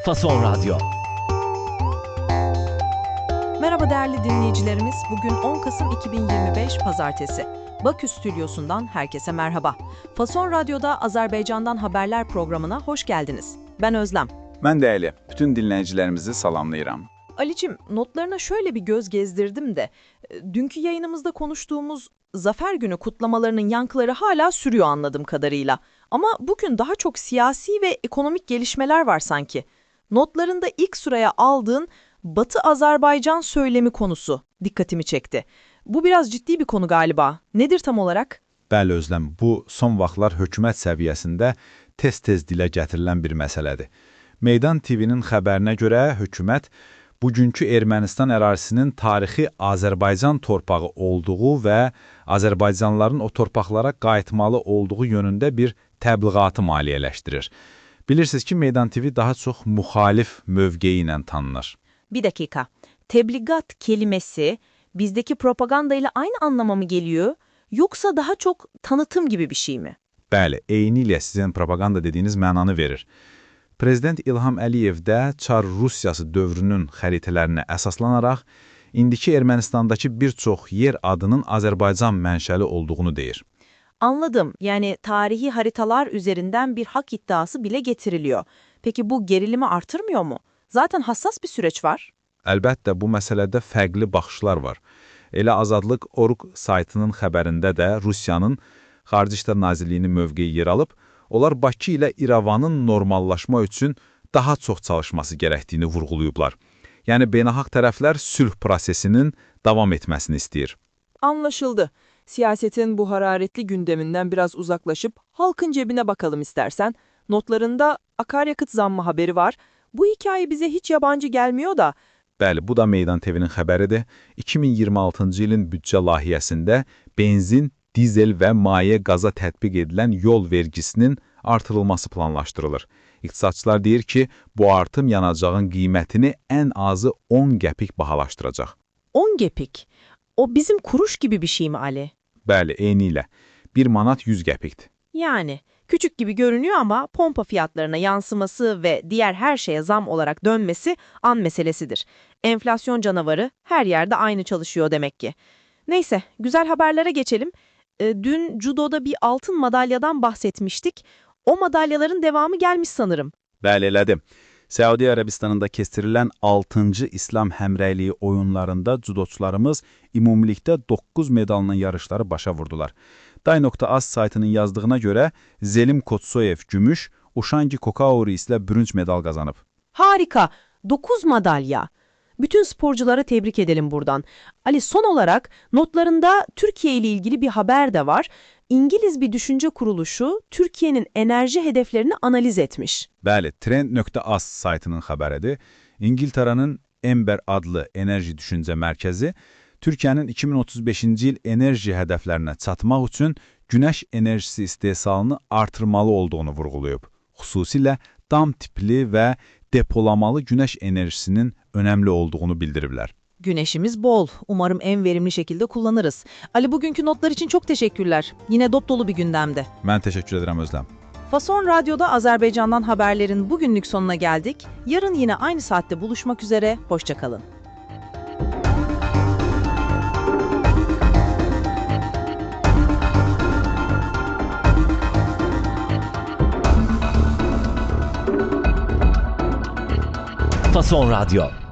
Fason Radyo. Merhaba değerli dinleyicilerimiz. Bugün 10 Kasım 2025 Pazartesi. Bakü Stüdyosu'ndan herkese merhaba. Fason Radyo'da Azerbaycan'dan Haberler programına hoş geldiniz. Ben Özlem. Ben de Ali. Bütün dinleyicilerimizi salamlayıram. Ali'cim, notlarına şöyle bir göz gezdirdim de, dünkü yayınımızda konuştuğumuz Zafer Günü kutlamalarının yankıları hala sürüyor anladığım kadarıyla. Ama bugün daha çok siyasi ve ekonomik gelişmeler var sanki. Notlarında ilk sıraya aldığın Batı Azerbaycan söylemi konusu dikkatimi çekti. Bu biraz ciddi bir konu galiba. Nedir tam olarak? Bəli Özlem, bu son vaxtlar hökumət səviyyəsində tez-tez dilə gətirilən bir məsələdir. Meydan TV-nin xəbərinə görə hökumət bugünkü Ermənistan ərazisinin tarixi Azərbaycan torpağı olduğu və Azərbaycanlıların o torpaqlara qayıtmalı olduğu yönündə bir təbliğatı maliyyələşdirir. Bilirsiniz ki, Meydan TV daha çox müxalif mövqeyi ilə tanınır. Bir dakika. Tebligat kelimesi bizdeki propaganda ile aynı anlama mı geliyor, yoksa daha çok tanıtım gibi bir şey mi? Bəli, eynilə sizin propaganda dediyiniz mənanı verir. Prezident İlham Əliyev də Çar Rusiyası dövrünün xəritələrinə əsaslanaraq, indiki Ermənistandakı bir çox yer adının Azərbaycan mənşəli olduğunu deyir. Anladım. Yani tarihi haritalar üzerinden bir hak iddiası bile getiriliyor. Peki bu gerilimi artırmıyor mu? Zaten hassas bir süreç var. Əlbəttə, bu məsələdə fərqli baxışlar var. Elə Azadlıq.org saytının xəbərində də Rusiyanın Xarici İşlər Nazirliyinin mövqeyi yer alıb, onlar Bakı ilə İrəvanın normallaşma üçün daha çox çalışması gərəkdiyini vurğulayıblar. Yəni, beynəlxalq tərəflər sülh prosesinin davam etməsini istəyir. Anlaşıldı. Siyasetin bu hararetli gündeminden biraz uzaklaşıp halkın cebine bakalım istersen. Notlarında akaryakıt zammı haberi var. Bu hikaye bize hiç yabancı gelmiyor da. Bəli, bu da Meydan TV-nin xəbəridir. 2026-cı ilin büdcə layihəsində benzin, dizel və maye qaza tətbiq edilən yol vergisinin artırılması planlaşdırılır. İqtisadçılar deyir ki, bu artım yanacağın qiymətini ən azı 10 qəpik bahalaşdıracaq. 10 gepik. O bizim kuruş gibi bir şey mi Ali? Bəli, eynilə. 1 manat 100 qəpikdir. Yani küçük gibi görünüyor ama pompa fiyatlarına yansıması ve diğer her şeye zam olarak dönmesi an meselesidir. Enflasyon canavarı her yerde aynı çalışıyor demek ki. Neyse, güzel haberlere geçelim. Dün judoda bir altın madalyadan bahsetmiştik. O madalyaların devamı gelmiş sanırım. Bəli, elədim. Səudi Ərəbistanında keçirilən 6-cı İslam həmrəyliyi oyunlarında judoçularımız ümumilikdə 9 medalının yarışları başa vurdular. Day.az saytının yazdığına görə Zelim Kotsoyev gümüş, Uşangi Kokauri ilə bürünc medal qazanıb. Harika, 9 madalya. Bütün sporcuları tebrik edelim buradan. Ali, son olarak notlarında Türkiye ile ilgili bir haber de var. İngiliz bir düşünce kuruluşu Türkiye'nin enerji hedeflerini analiz etmiş. Bəli, Trend.az saytının xəbəridir. İngiltərənin Ember adlı enerji düşüncə mərkəzi Türkiyənin 2035-ci il enerji hədəflərinə çatmaq üçün günəş enerjisi istehsalını artırmalı olduğunu vurğulayıb. Xüsusilə dam tipli və depolamalı günəş enerjisinin önemli olduğunu bildiriblər. Güneşimiz bol. Umarım en verimli şekilde kullanırız. Ali, bugünkü notlar için çok teşekkürler. Yine dop dolu bir gündemdi. Mən təşəkkür edirəm Özlem. Fason Radyo'da Azerbaycan'dan haberlerin bugünlük sonuna geldik. Yarın yine aynı saatte buluşmak üzere. Hoşça kalın. Fason Radyo.